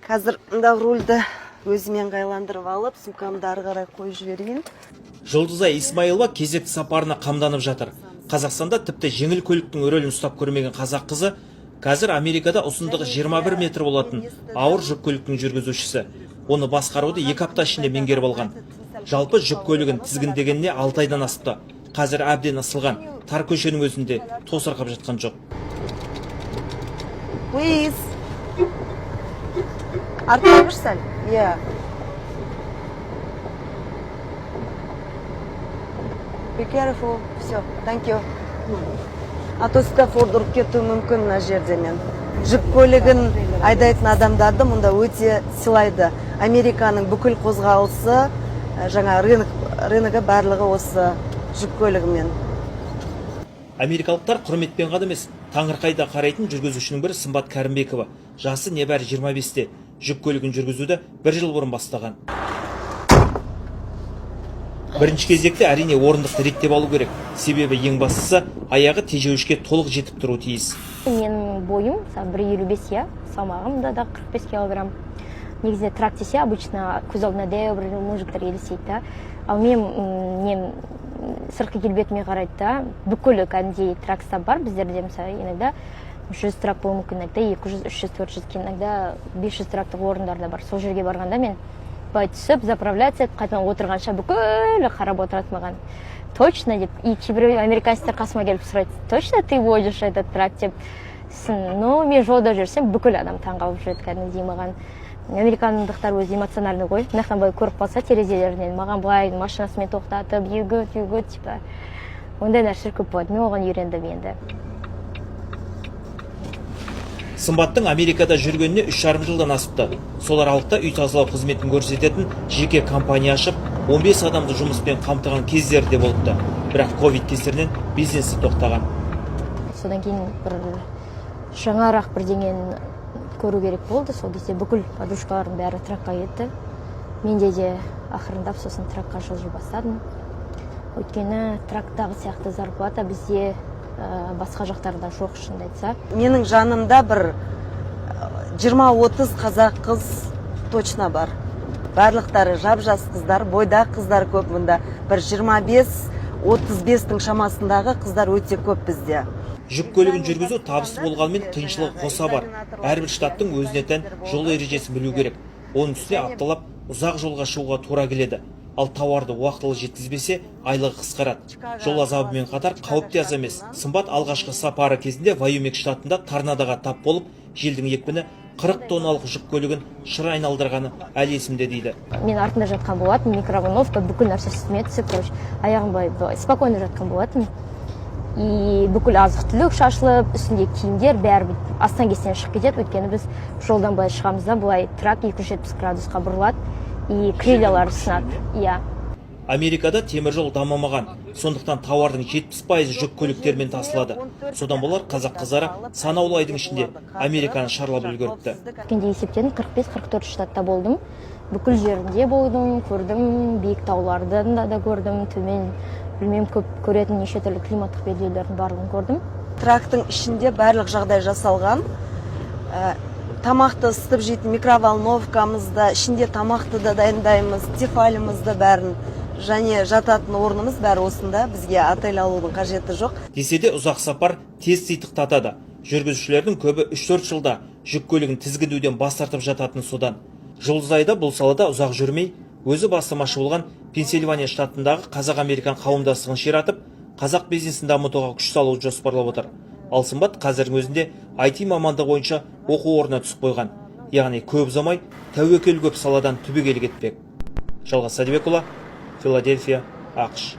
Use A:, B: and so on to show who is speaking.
A: Қазір мындағы рульді өзімен қайландырып алып, сумкамды ары қарай қойып жіберейін.
B: Жұлдызай Исмаилова кезекті сапарына қамданып жатыр. Қазақстанда тіпті жеңіл көліктің рөлін ұстап көрмеген қазақ қызы қазір Америкада ұзындығы 21 метр болатын ауыр жүк көліктің жүргізушісі. Оны басқаруды 2 апта ішінде меңгеріп алған. Жалпы жүк көлігін тізгіндегеніне 6 айдан асыпты. Қазір әбден ысылған, тар көшенің өзінде тосырқап жатқан жоқ.
A: Please. Артқа бір сәл? Yeah. Be careful. Все, thank you. А то светофор ұрып кетуі мүмкін мына жерде мен. Жүк көлігін айдайтын адамдарды мұнда өте сыйлайды. Американың бүкіл қозғалысы, жаңа рыногы барлығы осы жүк көлігімен.
B: Америкалықтар құрметпен ғана емес, таңырқайда қарайтын жүргізушінің бірі Сымбат Кәрімбекова. Жасы небәрі 25-те. Жүк көлігін жүргізуді 1 жыл бұрын бастаған. Бірінші кезекте әрине орындықты реттеп алу керек. Себебі ең бастысы аяғы тежеуішке толық жетіп тұру тиіс.
C: Менің бойым 1,55, я, салмағым да 45 килограмм. Негізінде трак десе, обычно көз алдына бір мужиктар елестейді. Ал мен сыртқы келбетіме қарайды да, бүкілі кәдімгідей тракста бар. Біздерде мысалы иногда 100 трак болуы мүмкін, иногда 200, 300, 400, иногда 500 трактық орындарда бар. Сол жерге барғанда мен былай түсіп, заправляться етіп, қайтадан отырғанша бүкілі қарап отырады маған. Точно деп, и кейбір американецтер қасыма келіп сұрайды, точно ты водишь этот трак деп. Ну, мен жолда жүрсем, бүкіл адам таңғалып жүреді кәдімгідей маған. Американдықтар өзі эмоциональный ғой. Мынақтан былай көріп қалса терезелерінен маған былай машинасымен тоқтатып, you good, типа. Ондай нәрселер көп болады. Мен оған үйрендім енді.
B: Сымбаттың Америкада жүргеніне 3,5 жылдан асыпты. Сол аралықта үй тазалау қызметін көрсететін жеке компания ашып, 15 адамды жұмыспен қамтыған кездері де болыпты. Бірақ ковид кесірінен бизнесі тоқтаған.
C: Содан кейін бір жаңарақ бірдеңені көру керек болды. Сол кезде бүкіл подружкаларым бәрі тракқа кетті. Менде де ақырындап сосын тракқа жылжи бастадым. Өйткені трактағы сияқты зарплата бізде басқа жақтарда жоқ, шынымды айтса.
A: Менің жанымда бір 20-30 қазақ қыз точно бар. Барлықтары жап-жас қыздар, бойда қыздар көп мұнда. Бір 25-35-тің шамасындағы қыздар өте көп бізде.
B: Жүк көлігін жүргізу табысты болғанмен қиыншылығы қоса бар. Әрбір штаттың өзіне тән жол ережесін білу керек. Оның үстіне апталап ұзақ жолға шығуға тура келеді. Ал тауарды уақытылы жеткізбесе, айлығы қысқарады. Жол азабымен қатар қауіпті аз емес. Сымбат алғашқы сапары кезінде Вайоминг штатында торнадоға тап болып, желдің екпіні 40 тонналық жүк көлігін шыр айналдырғаны әлі есімде дейді.
C: Мен артында жатқан болатын, микроволновка, бүкіл нәрсе үстіме түсіп, аяғым былай спокойно жатқан болатын. И бүкіл азық-түлік шашылып, үстінде киімдер бәрі астан кестен шығып кетеді. Өйткені біз жолдан былай шығамыз да, былай трак 270 градусқа бұрылады. И крыльялары сынады. Иә.
B: Америкада теміржол дамымаған, сондықтан тауардың 70% жүк көліктермен тасылады. Содан болар қазақ қыздары санаулы айдың ішінде Американы шарлап үлгеріпті.
C: Өткенде есептедім, 45-44 штатта болдым. Бүкіл жерінде болдым, көрдім, биік таулардың да көрдім, төмен, білмем, көп көретін неше түрлі климаттық белгілердің барлығын көрдім.
A: Трактың ішінде барлық жағдай жасалған. Тамақты ысытып жейтін микроволновкамызда, ішінде тамақты да дайындаймыз, тефалімізді бәрін, және жататын орнымыз бәрі осында. Бізге отель алудың қажеті жоқ.
B: Десе де ұзақ сапар тез титықтатады. Жүргізушілердің көбі 3-4 жылда жүк көлігін тізгіндеуден бас тартып жататын содан. Жұлдызайда бұл салада ұзақ жүрмей, өзі бастамашы болған Пенсильвания штатындағы қазақ-американ қауымдастығын ширатып, қазақ бизнесін дамытуға күш салуды жоспарлап отыр. Ал Сымбат қазірдің өзінде IT мамандығы бойынша оқу орнына түсіп қойған. Яғни көп ұзамай тәуекел көп саладан түбегейлі кетпек. Жалғас Сәдібекұлы, Филадельфия, ақш.